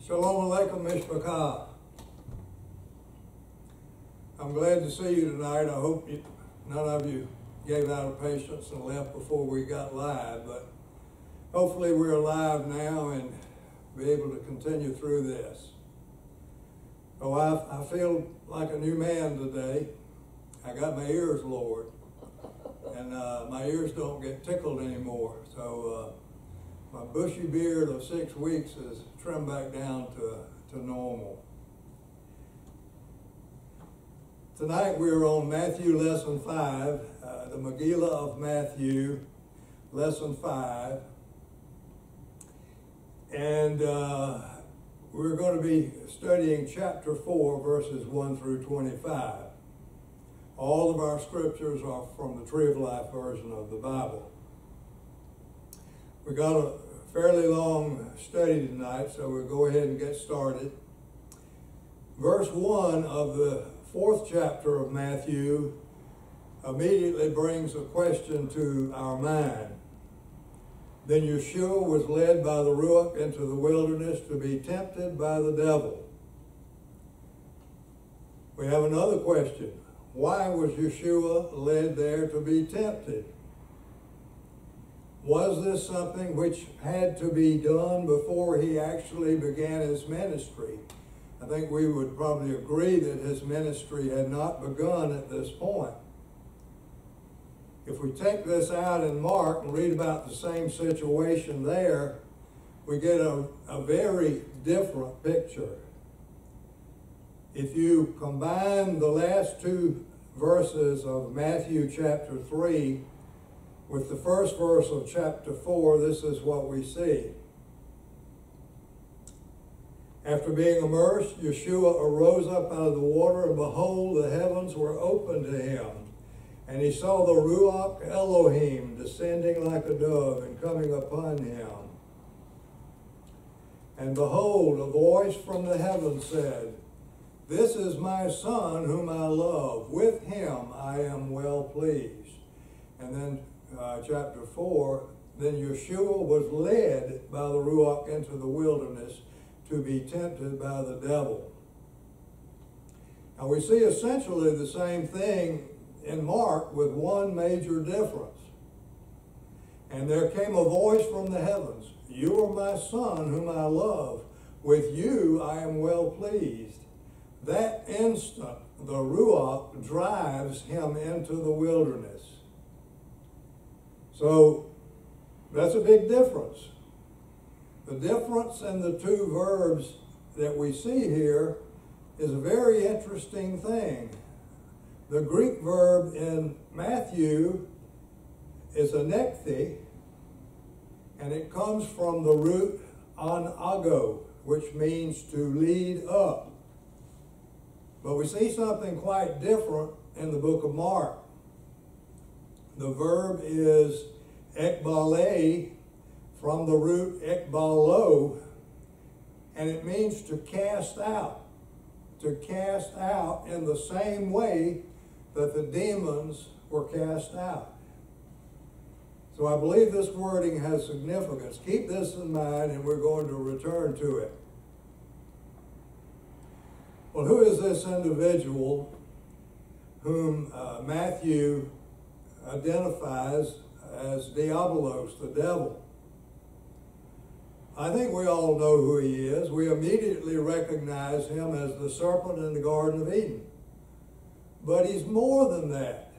Shalom Aleichem Mishpachah. I'm glad to see you tonight. I hope none of you gave out of patience and left before we got live, but hopefully we're live now and be able to continue through this. Oh, I feel like a new man today. I got my ears lowered, and my ears don't get tickled anymore. So my bushy beard of 6 weeks is trimmed back down to normal. Tonight we're on Matthew lesson 5, the Megillah of Matthew, lesson 5. And we're going to be studying chapter 4, verses 1 through 25. All of our scriptures are from the Tree of Life version of the Bible. We got a fairly long study tonight, so we'll go ahead and get started. Verse 1 of the 4th chapter of Matthew immediately brings a question to our mind. Then Yeshua was led by the Ruach into the wilderness to be tempted by the devil. We have another question. Why was Yeshua led there to be tempted? Was this something which had to be done before he actually began his ministry? I think we would probably agree that his ministry had not begun at this point. If we take this out in Mark and read about the same situation there, we get a very different picture. If you combine the last two verses of Matthew chapter 3 with the first verse of chapter 4, this is what we see. After being immersed, Yeshua arose up out of the water, and behold, the heavens were opened to him. And he saw the Ruach Elohim descending like a dove and coming upon him. And behold, a voice from the heavens said, "This is my Son whom I love. With him I am well pleased." And then chapter 4, then Yeshua was led by the Ruach into the wilderness to be tempted by the devil. Now we see essentially the same thing in Mark with one major difference. And there came a voice from the heavens, "You are my Son whom I love. With you I am well pleased." That instant, the Ruach drives him into the wilderness. So that's a big difference. The difference in the two verbs that we see here is a very interesting thing. The Greek verb in Matthew is anekthi, and it comes from the root anago, which means to lead up. But we see something quite different in the book of Mark. The verb is ekbale, from the root ekbalo, and it means to cast out. To cast out in the same way that the demons were cast out. So I believe this wording has significance. Keep this in mind, and we're going to return to it. Well, who is this individual whom Matthew identifies as Diabolos, the devil? I think we all know who he is. We immediately recognize him as the serpent in the Garden of Eden. But he's more than that.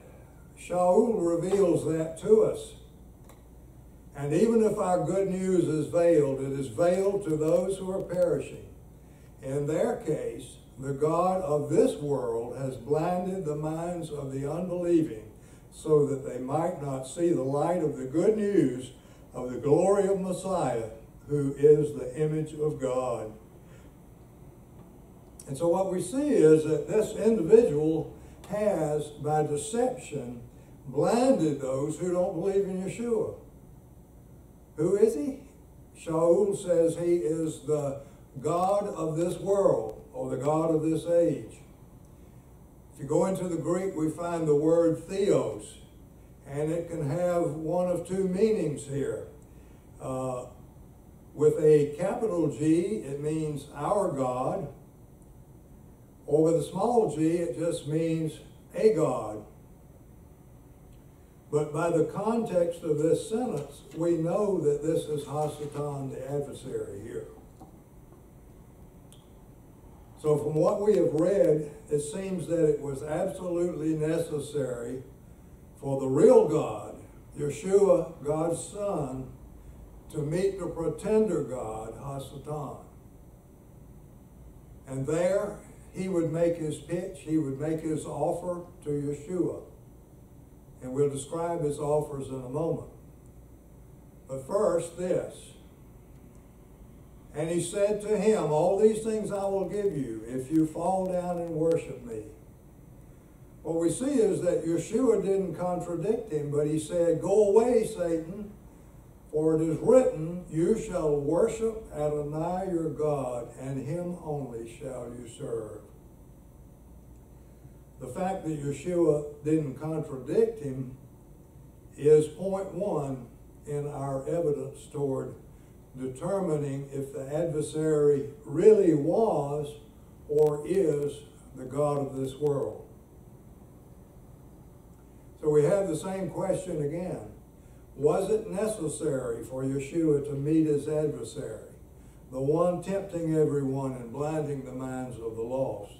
Shaul reveals that to us. And even if our good news is veiled, it is veiled to those who are perishing. In their case, the God of this world has blinded the minds of the unbelieving so that they might not see the light of the good news of the glory of Messiah, who is the image of God. And so what we see is that this individual has, by deception, blinded those who don't believe in Yeshua. Who is he? Shaul says he is the God of this world, or the God of this age. If you go into the Greek, we find the word theos, and it can have one of two meanings here. With a capital G, it means our God, or with a small g, it just means a God. But by the context of this sentence, we know that this is Hasatan, the adversary here. So from what we have read, it seems that it was absolutely necessary for the real God, Yeshua, God's Son, to meet the pretender God, Hasatan. And there, he would make his pitch, he would make his offer to Yeshua. And we'll describe his offers in a moment. But first, this. And he said to him, all these things I will give you if you fall down and worship me. What we see is that Yeshua didn't contradict him, but he said, go away, Satan, for it is written, you shall worship Adonai your God, and him only shall you serve. The fact that Yeshua didn't contradict him is point one in our evidence toward determining if the adversary really was or is the God of this world. So we have the same question again. Was it necessary for Yeshua to meet his adversary, the one tempting everyone and blinding the minds of the lost?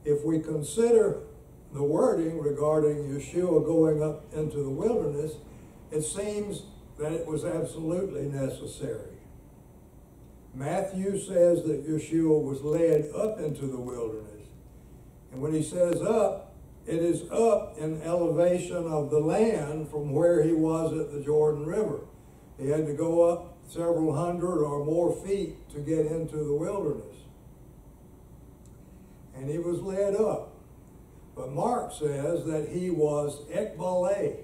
If we consider the wording regarding Yeshua going up into the wilderness, it seems that it was absolutely necessary. Matthew says that Yeshua was led up into the wilderness. And when he says up, it is up in elevation of the land from where he was at the Jordan River. He had to go up several hundred or more feet to get into the wilderness. And he was led up. But Mark says that he was ekbaleh.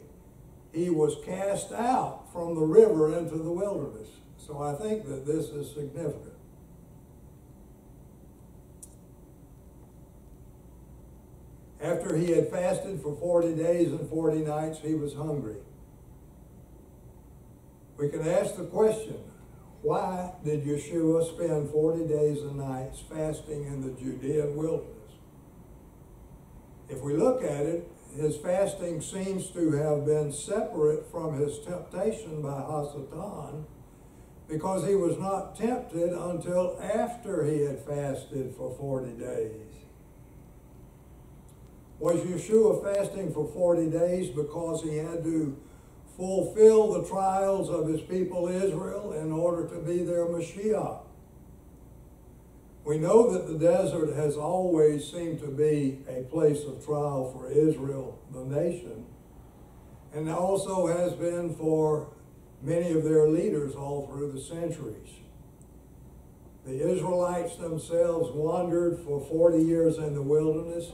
He was cast out from the river into the wilderness. So I think that this is significant. After he had fasted for 40 days and 40 nights, he was hungry. We can ask the question, why did Yeshua spend 40 days and nights fasting in the Judean wilderness? If we look at it, his fasting seems to have been separate from his temptation by Hasatan, because he was not tempted until after he had fasted for 40 days. Was Yeshua fasting for 40 days because he had to fulfill the trials of his people Israel in order to be their Mashiach? We know that the desert has always seemed to be a place of trial for Israel, the nation, and also has been for many of their leaders all through the centuries. The Israelites themselves wandered for 40 years in the wilderness,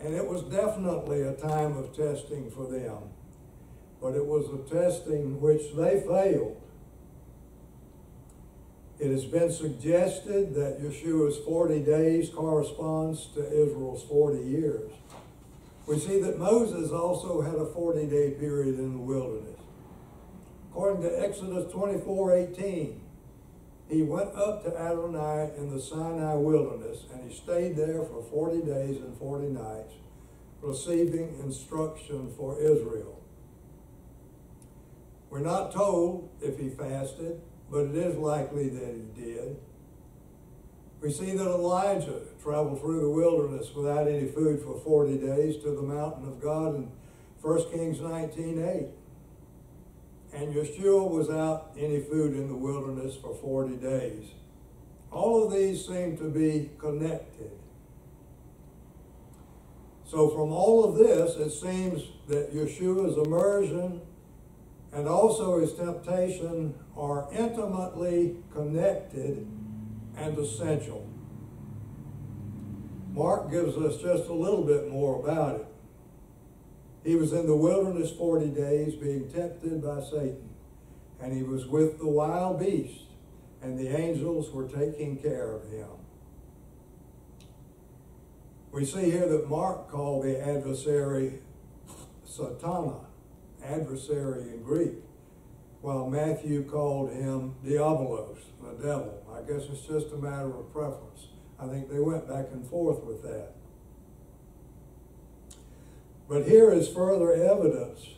and it was definitely a time of testing for them. But it was a testing which they failed. It has been suggested that Yeshua's 40 days corresponds to Israel's 40 years. We see that Moses also had a 40-day period in the wilderness. According to Exodus 24:18, he went up to Adonai in the Sinai wilderness, and he stayed there for 40 days and 40 nights, receiving instruction for Israel. We're not told if he fasted, but it is likely that he did. We see that Elijah traveled through the wilderness without any food for 40 days to the mountain of God in 1 Kings 19:8. And Yeshua was out any food in the wilderness for 40 days. All of these seem to be connected. So from all of this, it seems that Yeshua's immersion and also his temptation are intimately connected and essential. Mark gives us just a little bit more about it. He was in the wilderness 40 days being tempted by Satan, and he was with the wild beast, and the angels were taking care of him. We see here that Mark called the adversary Satana, adversary in Greek. while Matthew called him Diabolos, the devil. I guess it's just a matter of preference. I think they went back and forth with that. But here is further evidence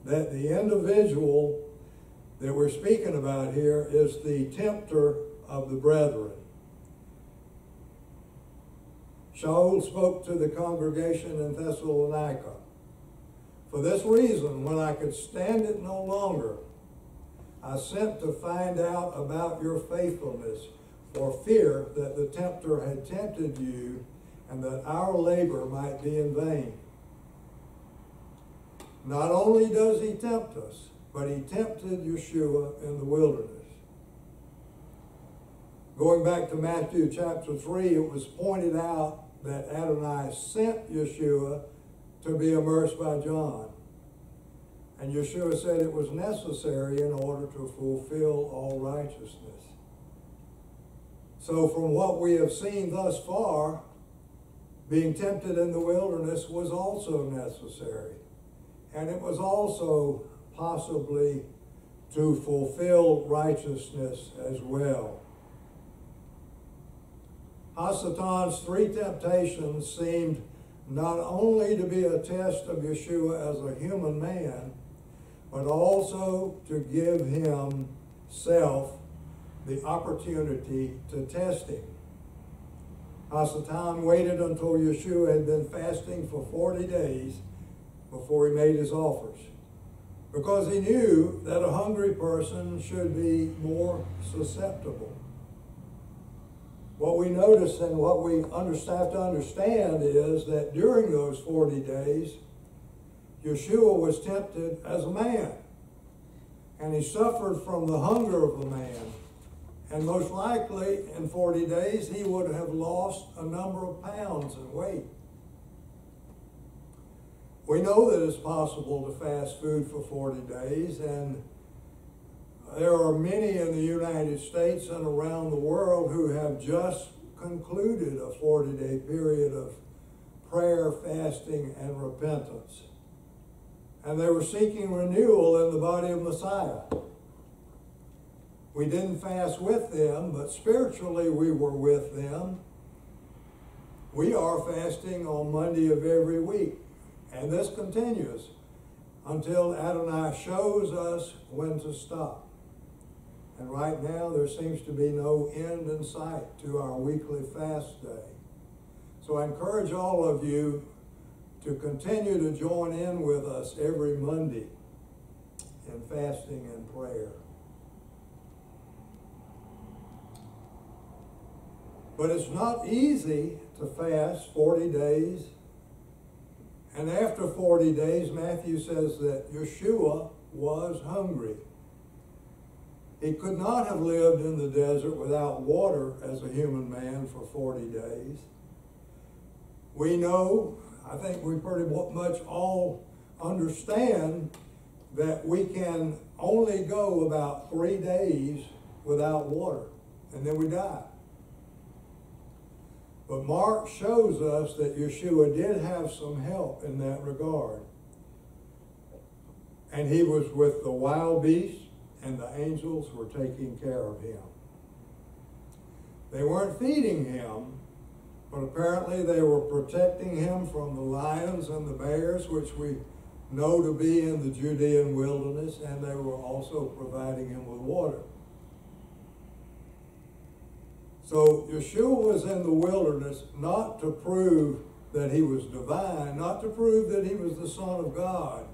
that the individual that we're speaking about here is the tempter of the brethren. Shaul spoke to the congregation in Thessalonica. For this reason, when I could stand it no longer, I sent to find out about your faithfulness, for fear that the tempter had tempted you and that our labor might be in vain. Not only does he tempt us, but he tempted Yeshua in the wilderness. Going back to Matthew chapter 3, it was pointed out that Adonai sent Yeshua to be immersed by John. And Yeshua said it was necessary in order to fulfill all righteousness. So from what we have seen thus far, being tempted in the wilderness was also necessary. And it was also possibly to fulfill righteousness as well. Hasatan's 3 temptations seemed not only to be a test of Yeshua as a human man, but also to give himself the opportunity to test him. Hasatan waited until Yeshua had been fasting for 40 days before he made his offers, because he knew that a hungry person should be more susceptible. What we notice and what we have to understand is that during those 40 days, Yeshua was tempted as a man, and he suffered from the hunger of a man. And most likely, in 40 days, he would have lost a number of pounds in weight. We know that it's possible to fast food for 40 days, and there are many in the United States and around the world who have just concluded a 40-day period of prayer, fasting, and repentance. And they were seeking renewal in the body of Messiah. We didn't fast with them, but spiritually we were with them. We are fasting on Monday of every week. And this continues until Adonai shows us when to stop. And right now there seems to be no end in sight to our weekly fast day. So I encourage all of you to continue to join in with us every Monday in fasting and prayer. But it's not easy to fast 40 days. And after 40 days, Matthew says that Yeshua was hungry. He could not have lived in the desert without water as a human man for 40 days. We know, I think we pretty much all understand that we can only go about 3 days without water, and then we die. But Mark shows us that Yeshua did have some help in that regard. And he was with the wild beasts, and the angels were taking care of him. They weren't feeding him, but apparently they were protecting him from the lions and the bears, which we know to be in the Judean wilderness, and they were also providing him with water. So Yeshua was in the wilderness not to prove that he was divine, not to prove that he was the Son of God,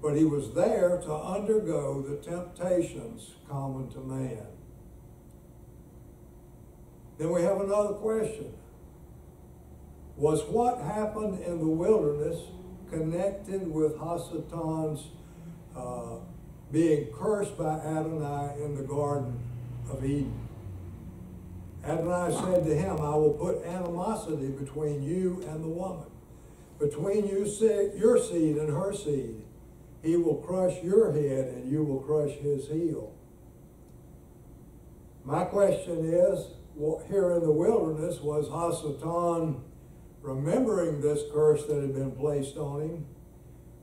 but he was there to undergo the temptations common to man. Then we have another question. Was what happened in the wilderness connected with Hasatan's being cursed by Adonai in the Garden of Eden? Adonai said to him, I will put animosity between you and the woman, between your seed and her seed. He will crush your head and you will crush his heel. My question is, here in the wilderness, was Hasatan remembering this curse that had been placed on him?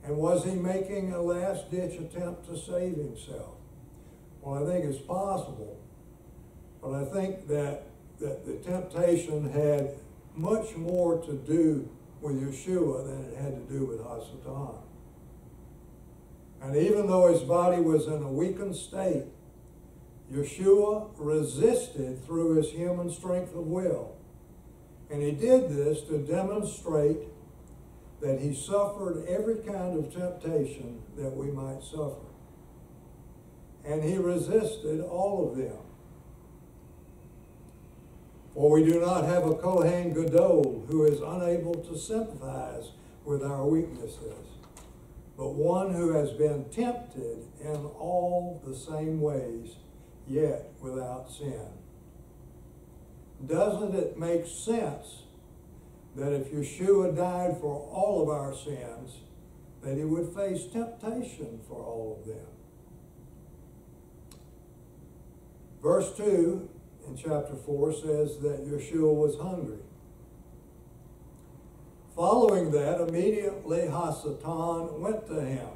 And was he making a last-ditch attempt to save himself? Well, I think it's possible, but I think that the temptation had much more to do with Yeshua than it had to do with Hasatan. And even though his body was in a weakened state, Yeshua resisted through his human strength of will. And he did this to demonstrate that he suffered every kind of temptation that we might suffer. And he resisted all of them. For we do not have a Kohen Gadol who is unable to sympathize with our weaknesses, but one who has been tempted in all the same ways, yet without sin. Doesn't it make sense that if Yeshua died for all of our sins, that he would face temptation for all of them? Verse 2 in chapter 4 says that Yeshua was hungry. Following that, immediately Hasatan went to him.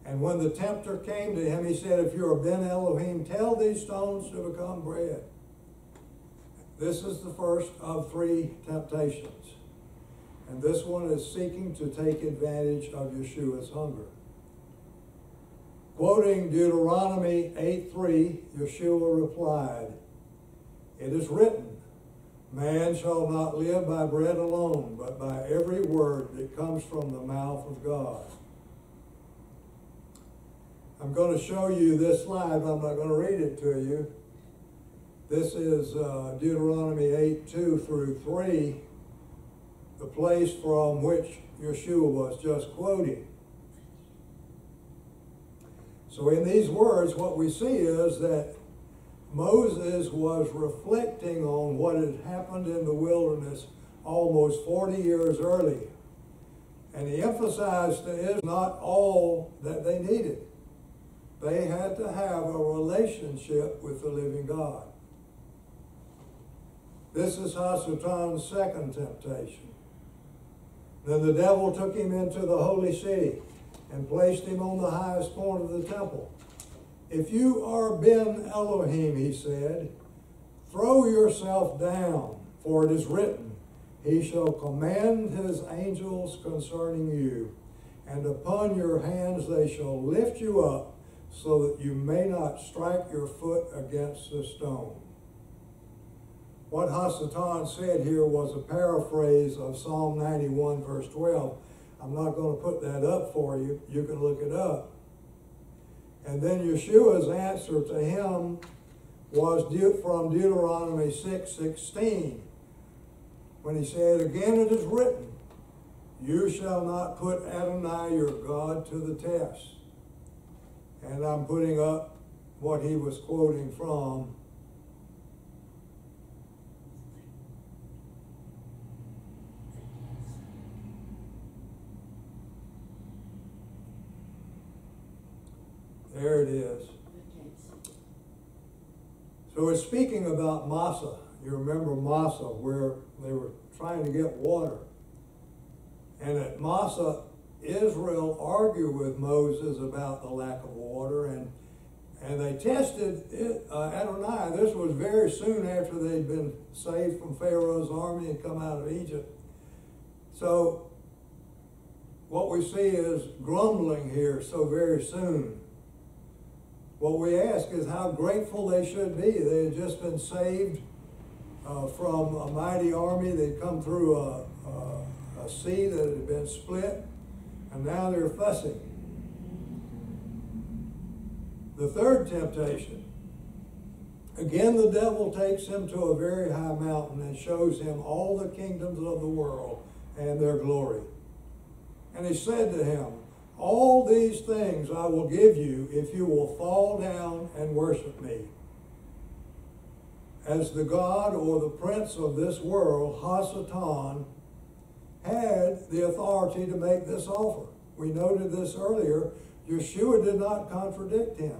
And when the tempter came to him, he said, if you're a Ben Elohim, tell these stones to become bread. This is the first of 3 temptations. And this one is seeking to take advantage of Yeshua's hunger. Quoting Deuteronomy 8:3, Yeshua replied, it is written, man shall not live by bread alone, but by every word that comes from the mouth of God. I'm going to show you this slide, but I'm not going to read it to you. This is Deuteronomy 8:2 through 3, the place from which Yeshua was just quoting. So in these words, what we see is that Moses was reflecting on what had happened in the wilderness almost 40 years earlier. And he emphasized to Israel not all that they needed. They had to have a relationship with the living God. This is Hasatan's second temptation. Then the devil took him into the holy city and placed him on the highest point of the temple. If you are Ben Elohim, he said, throw yourself down, for it is written, he shall command his angels concerning you, and upon your hands they shall lift you up, so that you may not strike your foot against a stone. What Hasatan said here was a paraphrase of Psalm 91, verse 12. I'm not going to put that up for you. You can look it up. And then Yeshua's answer to him was from Deuteronomy 6:16, when he said, again it is written, you shall not put Adonai your God to the test. And I'm putting up what he was quoting from. There it is. So it's speaking about Massa. You remember Massa, where they were trying to get water. And at Massa, Israel argued with Moses about the lack of water, and they tested Adonai. This was very soon after they'd been saved from Pharaoh's army and come out of Egypt. So what we see is grumbling here so very soon. What we ask is how grateful they should be. They had just been saved from a mighty army. They'd come through a sea that had been split, and now they're fussing. The third temptation. Again, the devil takes him to a very high mountain and shows him all the kingdoms of the world and their glory. And he said to him, all these things I will give you if you will fall down and worship me. As the god or the prince of this world, Hasatan had the authority to make this offer. We noted this earlier. Yeshua did not contradict him.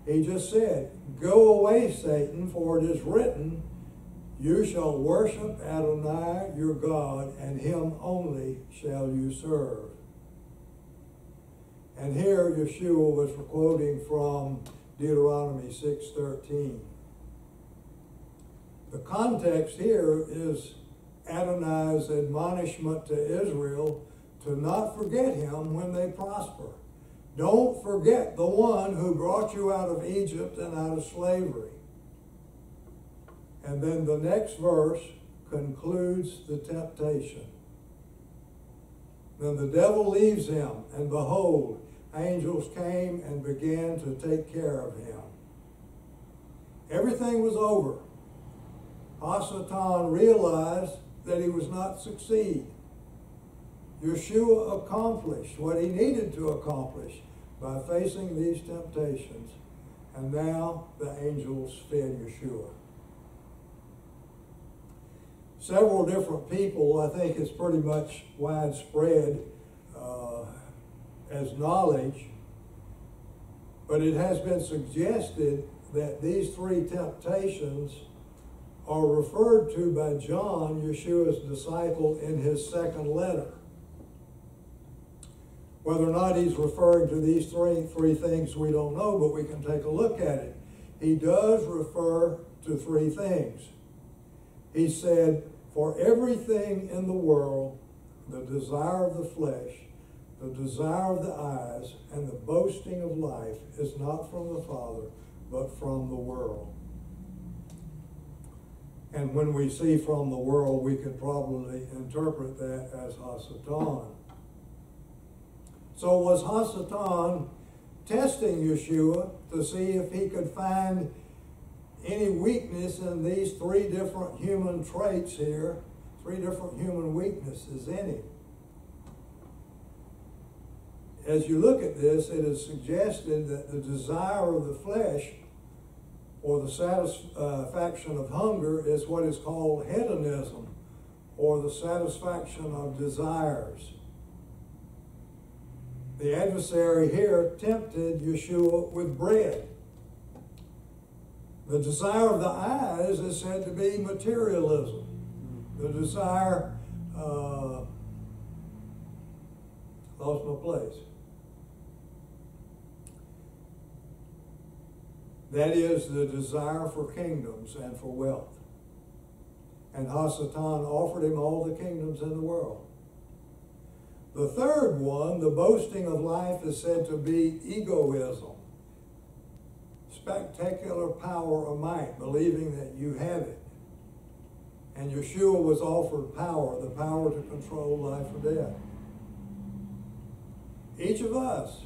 He just said, go away, Satan, for it is written, you shall worship Adonai your God, and him only shall you serve. And here Yeshua was quoting from Deuteronomy 6:13. The context here is Adonai's admonishment to Israel to not forget him when they prosper. Don't forget the one who brought you out of Egypt and out of slavery. And then the next verse concludes the temptation. Then the devil leaves him, and behold, angels came and began to take care of him. Everything was over. Hasatan realized that he was not succeed. Yeshua accomplished what he needed to accomplish by facing these temptations, and now the angels fed Yeshua. Several different people, I think it's pretty much widespread as knowledge, but it has been suggested that these three temptations are referred to by John, Yeshua's disciple, in his second letter. Whether or not he's referring to these three things, we don't know, but we can take a look at it. He does refer to three things. He said, for everything in the world, the desire of the flesh, the desire of the eyes, and the boasting of life is not from the Father, but from the world. And when we see from the world, we could probably interpret that as Hasatan. So was Hasatan testing Yeshua to see if he could find any weakness in these three different human traits here, three different human weaknesses in him? As you look at this, it is suggested that the desire of the flesh, or the satisfaction of hunger, is what is called hedonism, or the satisfaction of desires. The adversary here tempted Yeshua with bread. The desire of the eyes is said to be materialism. The desire, lost my place. That is the desire for kingdoms and for wealth. And Hasatan offered him all the kingdoms in the world. The third one, the boasting of life, is said to be egoism. Spectacular power or might, believing that you have it. And Yeshua was offered power, the power to control life or death. Each of us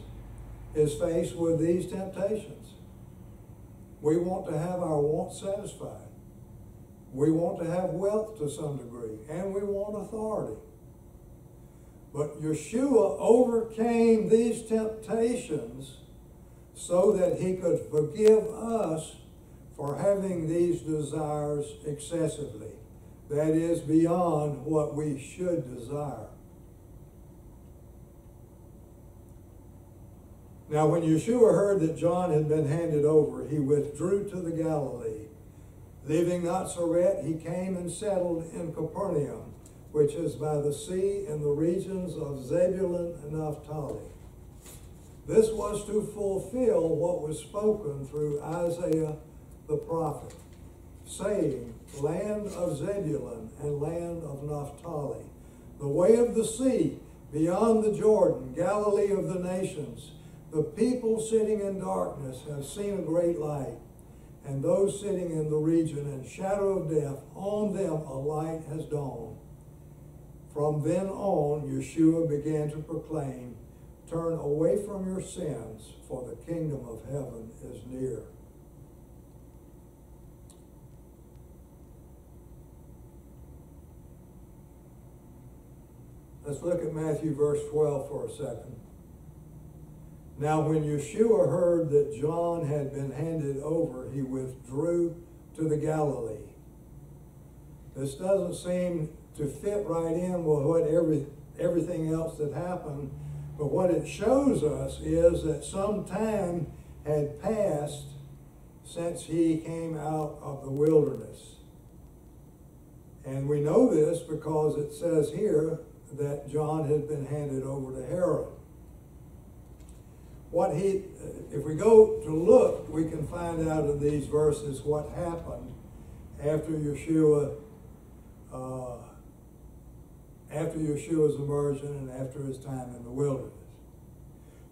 is faced with these temptations. We want to have our wants satisfied. We want to have wealth to some degree, and we want authority. But Yeshua overcame these temptations so that he could forgive us for having these desires excessively. That is, beyond what we should desire. Now, when Yeshua heard that John had been handed over, he withdrew to the Galilee. Leaving Nazareth, he came and settled in Capernaum, which is by the sea in the regions of Zebulun and Naphtali. This was to fulfill what was spoken through Isaiah the prophet, saying, land of Zebulun and land of Naphtali, the way of the sea, beyond the Jordan, Galilee of the nations. The people sitting in darkness have seen a great light, and those sitting in the region and shadow of death, on them a light has dawned. From then on, Yeshua began to proclaim, turn away from your sins, for the kingdom of heaven is near. Let's look at Matthew verse 12 for a second. Now when Yeshua heard that John had been handed over, he withdrew to the Galilee. This doesn't seem to fit right in with what everything else that happened, but what it shows us is that some time had passed since he came out of the wilderness. And we know this because it says here that John had been handed over to Herod. if we go to look, we can find out in these verses what happened after Yeshua's immersion and after his time in the wilderness.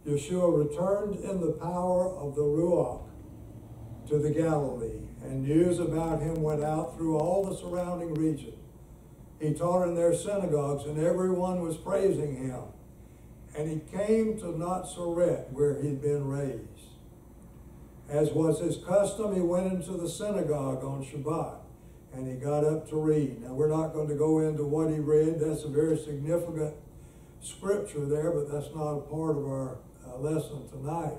Yeshua returned in the power of the Ruach to the Galilee, and news about him went out through all the surrounding region. He taught in their synagogues, and everyone was praising him. And he came to Nazareth, where he'd been raised. As was his custom, he went into the synagogue on Shabbat, and he got up to read. Now, we're not going to go into what he read. That's a very significant scripture there, but that's not a part of our lesson tonight.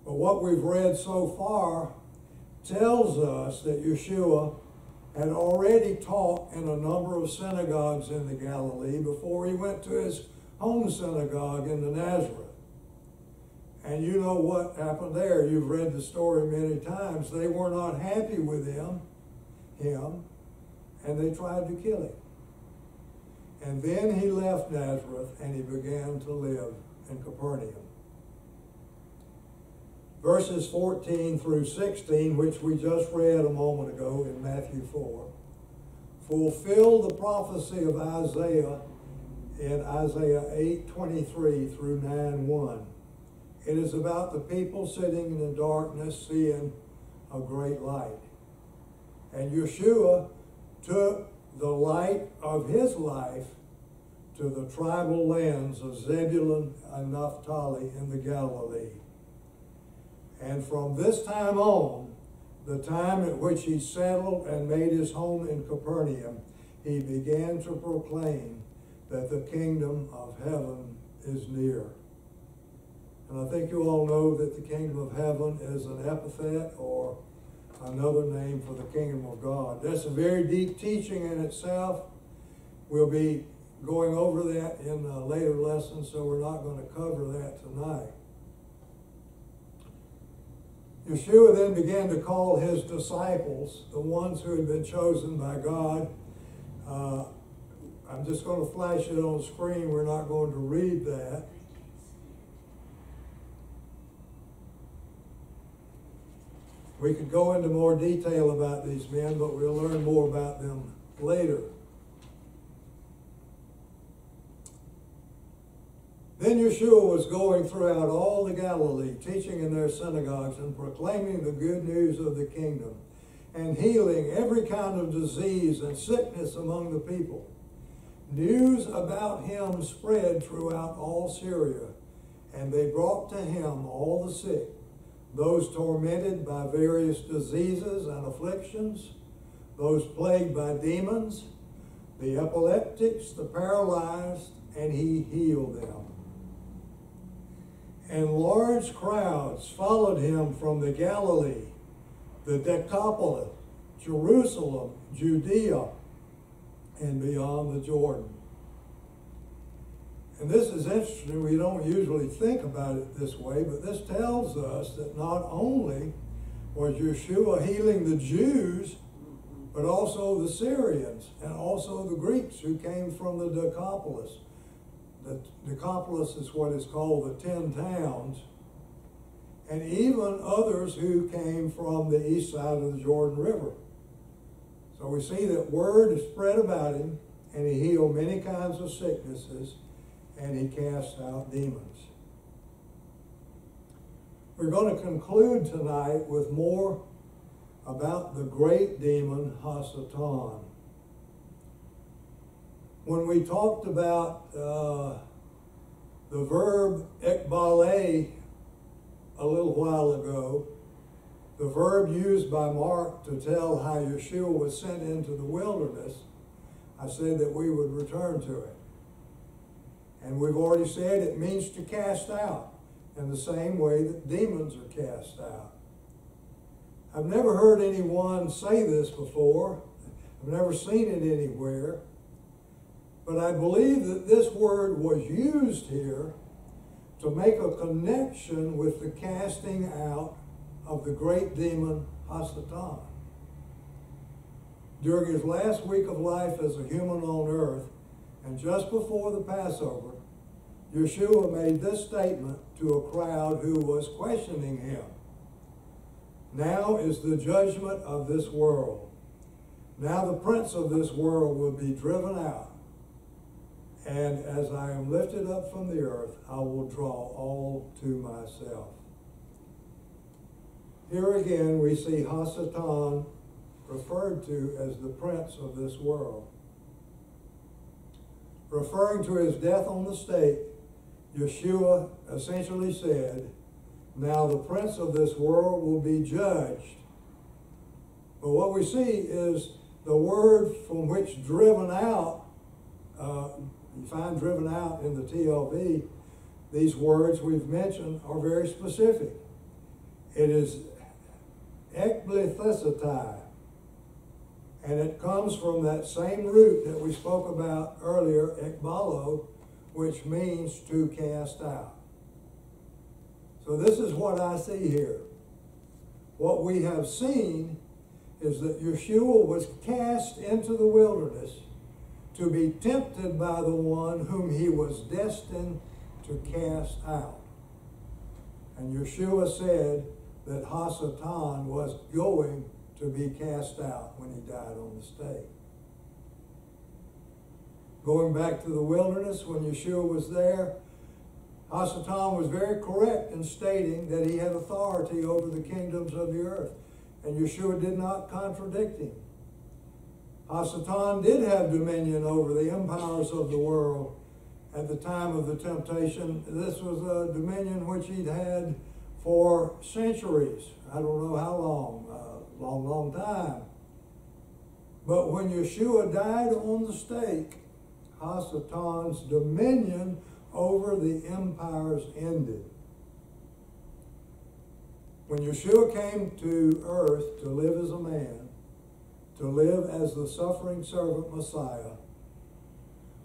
But what we've read so far tells us that Yeshua had already taught in a number of synagogues in the Galilee before he went to his home synagogue in the Nazareth. And you know what happened there. You've read the story many times. They were not happy with him, and they tried to kill him. And then he left Nazareth and he began to live in Capernaum. Verses 14 through 16, which we just read a moment ago in Matthew 4, fulfill the prophecy of Isaiah in Isaiah 8:23 through 9:1. It is about the people sitting in the darkness seeing a great light. And Yeshua took the light of his life to the tribal lands of Zebulun and Naphtali in the Galilee. And from this time on, the time at which he settled and made his home in Capernaum, he began to proclaim that the kingdom of heaven is near. And I think you all know that the kingdom of heaven is an epithet or another name for the kingdom of God. That's a very deep teaching in itself. We'll be going over that in a later lesson, so we're not going to cover that tonight. Yeshua then began to call his disciples, the ones who had been chosen by God. I'm just going to flash it on the screen. We're not going to read that. We could go into more detail about these men, but we'll learn more about them later. Then Yeshua was going throughout all the Galilee, teaching in their synagogues and proclaiming the good news of the kingdom, and healing every kind of disease and sickness among the people. News about him spread throughout all Syria, and they brought to him all the sick, those tormented by various diseases and afflictions, those plagued by demons, the epileptics, the paralyzed, and he healed them. And large crowds followed him from the Galilee, the Decapolis, Jerusalem, Judea, and beyond the Jordan. And this is interesting. We don't usually think about it this way, but this tells us that not only was Yeshua healing the Jews, but also the Syrians and also the Greeks who came from the Decapolis. The Decapolis is what is called the 10 towns, and even others who came from the east side of the Jordan River. So we see that word is spread about him, and he healed many kinds of sicknesses, and he cast out demons. We're going to conclude tonight with more about the great demon Hasatan. When we talked about the verb ekbale a little while ago, the verb used by Mark to tell how Yeshua was sent into the wilderness, I said that we would return to it. And we've already said it means to cast out in the same way that demons are cast out. I've never heard anyone say this before. I've never seen it anywhere. But I believe that this word was used here to make a connection with the casting out of the great demon Hasatan. During his last week of life as a human on earth, and just before the Passover, Yeshua made this statement to a crowd who was questioning him. Now is the judgment of this world. Now the prince of this world will be driven out. And as I am lifted up from the earth, I will draw all to myself. Here again we see Hasatan referred to as the prince of this world. Referring to his death on the stake, Yeshua essentially said, now the prince of this world will be judged. But what we see is the word from which driven out, you find driven out in the TLV, these words we've mentioned are very specific. It is ekblithosetai, and it comes from that same root that we spoke about earlier, ekbalo, which means to cast out. So this is what I see here. What we have seen is that Yeshua was cast into the wilderness to be tempted by the one whom he was destined to cast out. And Yeshua said that Hasatan was going to be cast out when he died on the stake. Going back to the wilderness, when Yeshua was there, Hasatan was very correct in stating that he had authority over the kingdoms of the earth. And Yeshua did not contradict him. Hasatan did have dominion over the empires of the world at the time of the temptation. This was a dominion which he'd had for centuries. I don't know how long, long time. But when Yeshua died on the stake, Hasatan's dominion over the empires ended. When Yeshua came to earth to live as a man, to live as the suffering servant Messiah,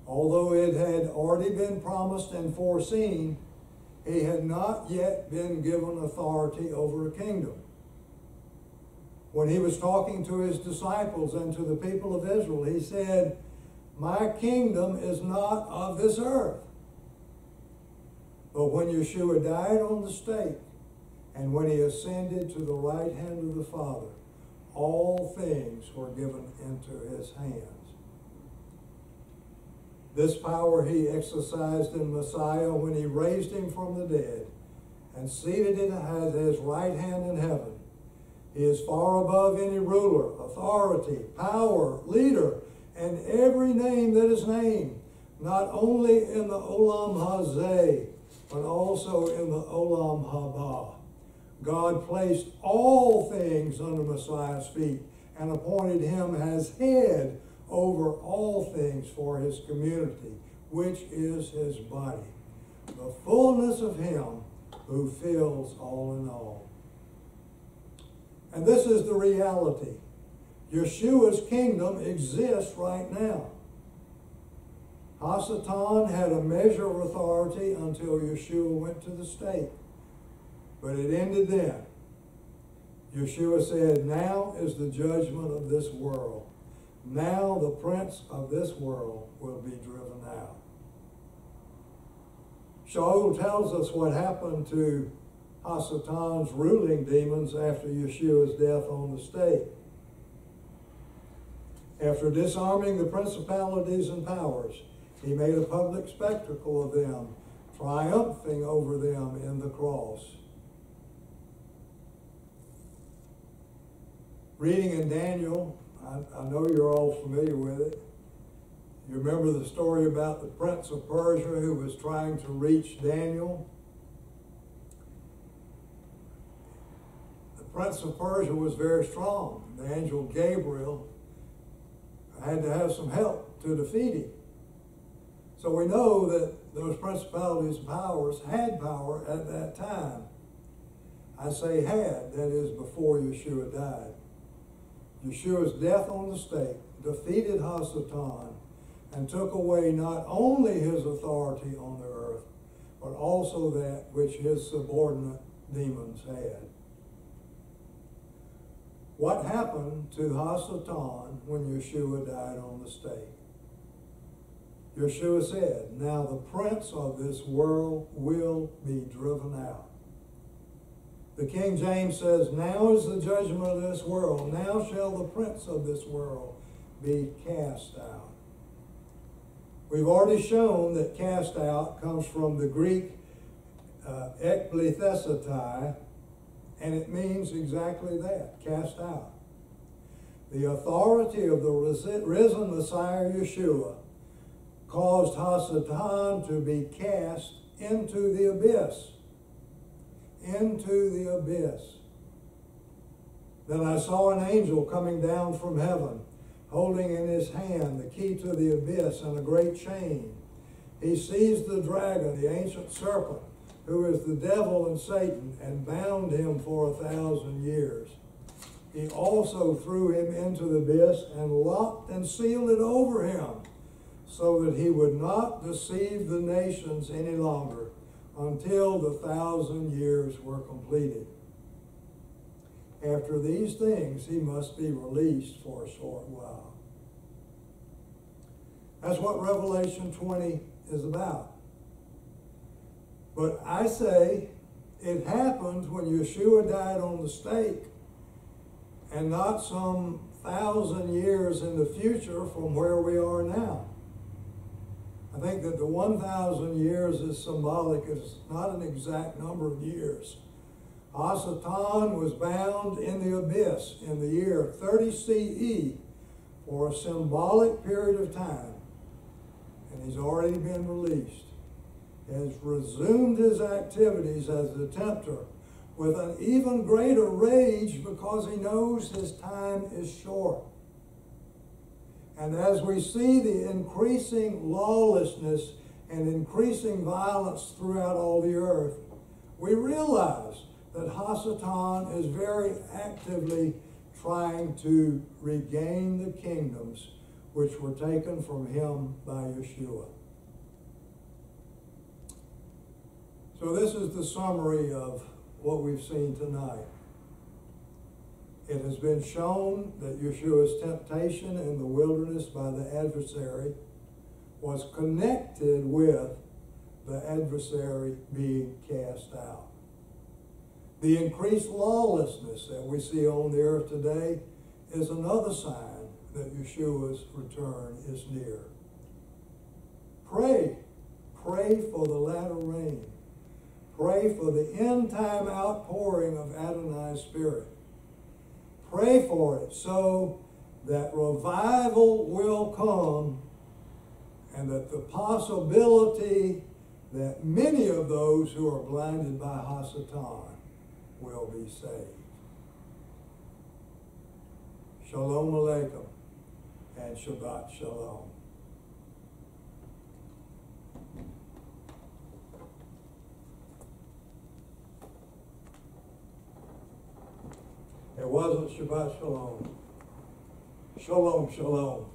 although it had already been promised and foreseen, he had not yet been given authority over a kingdom. When he was talking to his disciples and to the people of Israel, he said, my kingdom is not of this earth. But when Yeshua died on the stake, and when he ascended to the right hand of the Father, all things were given into his hands. This power he exercised in Messiah when he raised him from the dead and seated him at his right hand in heaven. He is far above any ruler, authority, power, leader, and every name that is named, not only in the Olam Hazeh, but also in the Olam Haba. God placed all things under Messiah's feet and appointed him as head over all things for his community, which is his body, the fullness of him who fills all in all. And this is the reality. Yeshua's kingdom exists right now. Hasatan had a measure of authority until Yeshua went to the stake. But it ended then. Yeshua said, now is the judgment of this world. Now the prince of this world will be driven out. Shaul tells us what happened to Hasatan's ruling demons after Yeshua's death on the stake. After disarming the principalities and powers, he made a public spectacle of them, triumphing over them in the cross. Reading in Daniel, I know you're all familiar with it. You remember the story about the prince of Persia who was trying to reach Daniel? The prince of Persia was very strong. The angel Gabriel had to have some help to defeat him. So we know that those principalities and powers had power at that time. I say had, that is before Yeshua died. Yeshua's death on the stake defeated Hasatan and took away not only his authority on the earth, but also that which his subordinate demons had. What happened to Hasatan when Yeshua died on the stake? Yeshua said, now the prince of this world will be driven out. The King James says, now is the judgment of this world. Now shall the prince of this world be cast out. We've already shown that cast out comes from the Greek ekblithestai, and it means exactly that, cast out. The authority of the risen Messiah Yeshua caused Hasatan to be cast into the abyss. Into the abyss. Then I saw an angel coming down from heaven, holding in his hand the key to the abyss and a great chain. He seized the dragon, the ancient serpent, who is the devil and Satan, and bound him for 1,000 years. He also threw him into the abyss and locked and sealed it over him, so that he would not deceive the nations any longer until the 1,000 years were completed. After these things, he must be released for a short while. That's what Revelation 20 is about. But I say it happened when Yeshua died on the stake, and not some 1,000 years in the future from where we are now. I think that the 1,000 years is symbolic. It's not an exact number of years. Hasatan was bound in the abyss in the year 30 CE for a symbolic period of time, and he's already been released. He has resumed his activities as the tempter with an even greater rage because he knows his time is short. And as we see the increasing lawlessness and increasing violence throughout all the earth, we realize that Hasatan is very actively trying to regain the kingdoms which were taken from him by Yeshua. So this is the summary of what we've seen tonight. It has been shown that Yeshua's temptation in the wilderness by the adversary was connected with the adversary being cast out. The increased lawlessness that we see on the earth today is another sign that Yeshua's return is near. Pray. Pray for the latter rain. Pray for the end-time outpouring of Adonai's Spirit. Pray for it so that revival will come and that the possibility that many of those who are blinded by Hasatan will be saved. Shalom Aleichem and Shabbat Shalom. It wasn't Shabbat Shalom. Shalom, Shalom.